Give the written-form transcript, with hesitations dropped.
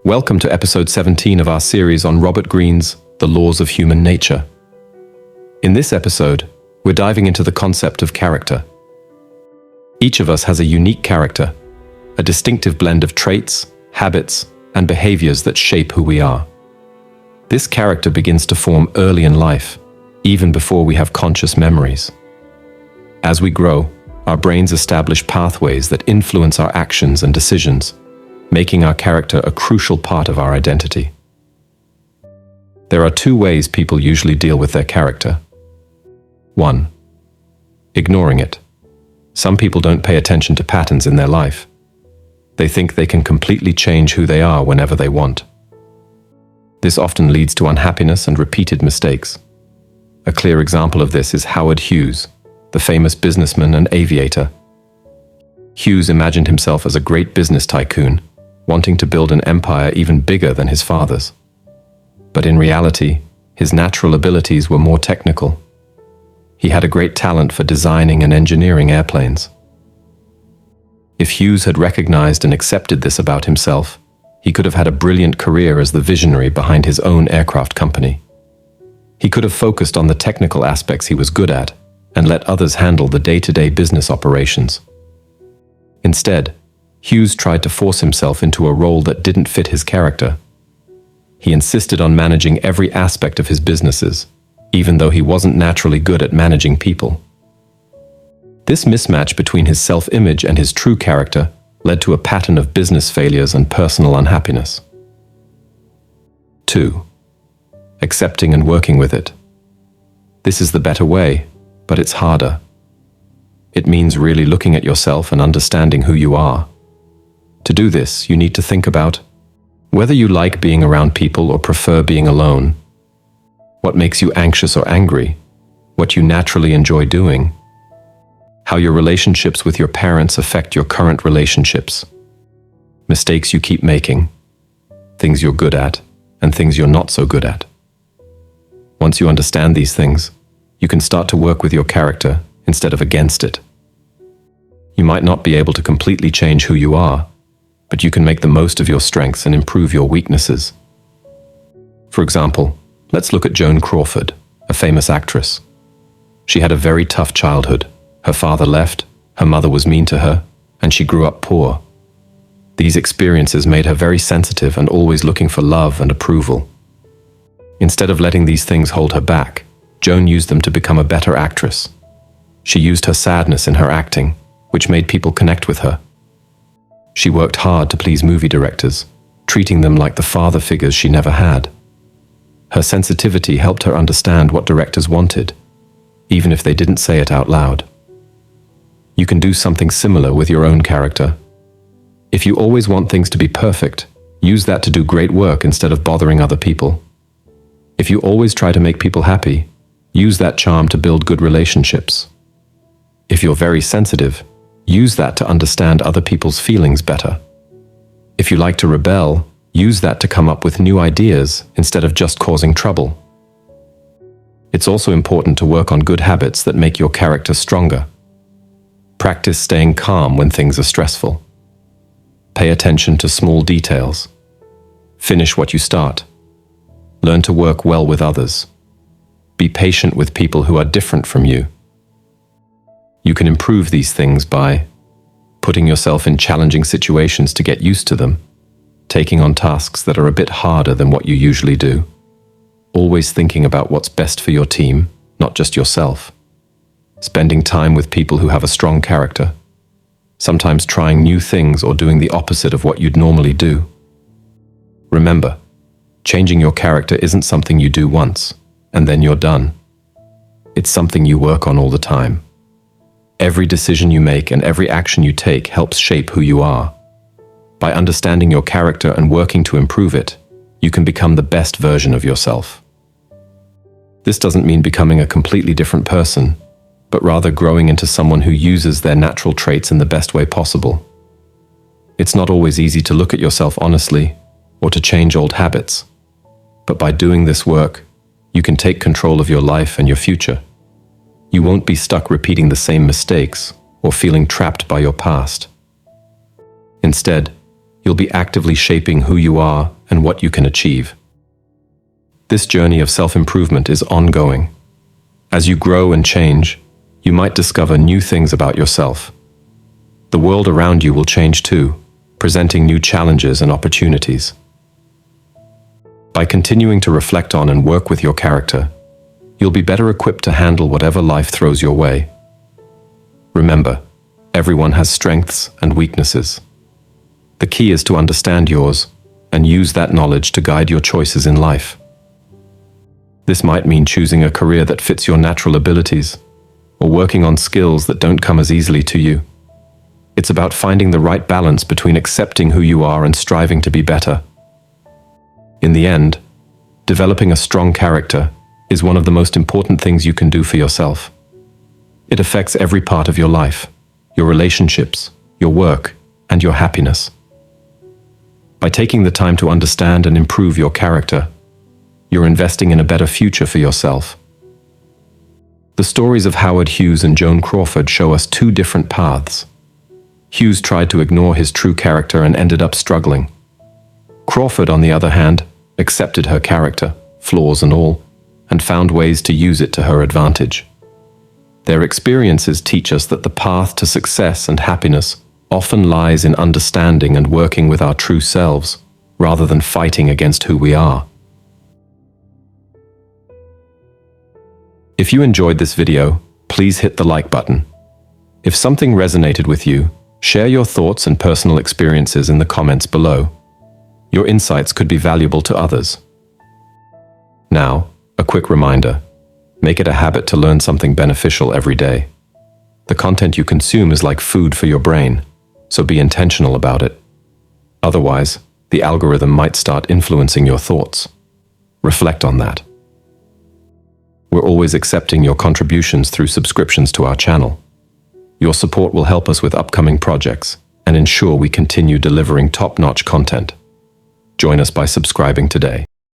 Welcome to episode 17 of our series on Robert Greene's The Laws of Human Nature. In this episode, we're diving into the concept of character. Each of us has a unique character, a distinctive blend of traits, habits, and behaviors that shape who we are. This character begins to form early in life, even before we have conscious memories. As we grow, our brains establish pathways that influence our actions and decisions, making our character a crucial part of our identity. There are two ways people usually deal with their character. 1. Ignoring it. Some people don't pay attention to patterns in their life. They think they can completely change who they are whenever they want. This often leads to unhappiness and repeated mistakes. A clear example of this is Howard Hughes, the famous businessman and aviator. Hughes imagined himself as a great business tycoon, wanting to build an empire even bigger than his father's. But in reality, his natural abilities were more technical. He had a great talent for designing and engineering airplanes. If Hughes had recognized and accepted this about himself, he could have had a brilliant career as the visionary behind his own aircraft company. He could have focused on the technical aspects he was good at and let others handle the day-to-day business operations. Instead, Hughes tried to force himself into a role that didn't fit his character. He insisted on managing every aspect of his businesses, even though he wasn't naturally good at managing people. This mismatch between his self-image and his true character led to a pattern of business failures and personal unhappiness. 2. Accepting and working with it. This is the better way, but it's harder. It means really looking at yourself and understanding who you are. To do this, you need to think about whether you like being around people or prefer being alone, what makes you anxious or angry, what you naturally enjoy doing, how your relationships with your parents affect your current relationships, mistakes you keep making, things you're good at, and things you're not so good at. Once you understand these things, you can start to work with your character instead of against it. You might not be able to completely change who you are, but you can make the most of your strengths and improve your weaknesses. For example, let's look at Joan Crawford, a famous actress. She had a very tough childhood. Her father left, her mother was mean to her, and she grew up poor. These experiences made her very sensitive and always looking for love and approval. Instead of letting these things hold her back, Joan used them to become a better actress. She used her sadness in her acting, which made people connect with her. She worked hard to please movie directors, treating them like the father figures she never had. Her sensitivity helped her understand what directors wanted, even if they didn't say it out loud. You can do something similar with your own character. If you always want things to be perfect, use that to do great work instead of bothering other people. If you always try to make people happy, use that charm to build good relationships. If you're very sensitive, use that to understand other people's feelings better. If you like to rebel, use that to come up with new ideas instead of just causing trouble. It's also important to work on good habits that make your character stronger. Practice staying calm when things are stressful. Pay attention to small details. Finish what you start. Learn to work well with others. Be patient with people who are different from you. You can improve these things by putting yourself in challenging situations to get used to them, taking on tasks that are a bit harder than what you usually do, always thinking about what's best for your team, not just yourself, spending time with people who have a strong character, sometimes trying new things or doing the opposite of what you'd normally do. Remember, changing your character isn't something you do once, and then you're done. It's something you work on all the time. Every decision you make and every action you take helps shape who you are. By understanding your character and working to improve it, you can become the best version of yourself. This doesn't mean becoming a completely different person, but rather growing into someone who uses their natural traits in the best way possible. It's not always easy to look at yourself honestly or to change old habits, but by doing this work, you can take control of your life and your future. You won't be stuck repeating the same mistakes or feeling trapped by your past. Instead, you'll be actively shaping who you are and what you can achieve. This journey of self-improvement is ongoing. As you grow and change, you might discover new things about yourself. The world around you will change too, presenting new challenges and opportunities. By continuing to reflect on and work with your character, you'll be better equipped to handle whatever life throws your way. Remember, everyone has strengths and weaknesses. The key is to understand yours and use that knowledge to guide your choices in life. This might mean choosing a career that fits your natural abilities, or working on skills that don't come as easily to you. It's about finding the right balance between accepting who you are and striving to be better. In the end, developing a strong character is one of the most important things you can do for yourself. It affects every part of your life, your relationships, your work, and your happiness. By taking the time to understand and improve your character, you're investing in a better future for yourself. The stories of Howard Hughes and Joan Crawford show us two different paths. Hughes tried to ignore his true character and ended up struggling. Crawford, on the other hand, accepted her character, flaws and all, and found ways to use it to her advantage. Their experiences teach us that the path to success and happiness often lies in understanding and working with our true selves, rather than fighting against who we are. If you enjoyed this video, please hit the like button. If something resonated with you, share your thoughts and personal experiences in the comments below. Your insights could be valuable to others. Now, a quick reminder. Make it a habit to learn something beneficial every day. The content you consume is like food for your brain, so be intentional about it. Otherwise, the algorithm might start influencing your thoughts. Reflect on that. We're always accepting your contributions through subscriptions to our channel. Your support will help us with upcoming projects and ensure we continue delivering top-notch content. Join us by subscribing today.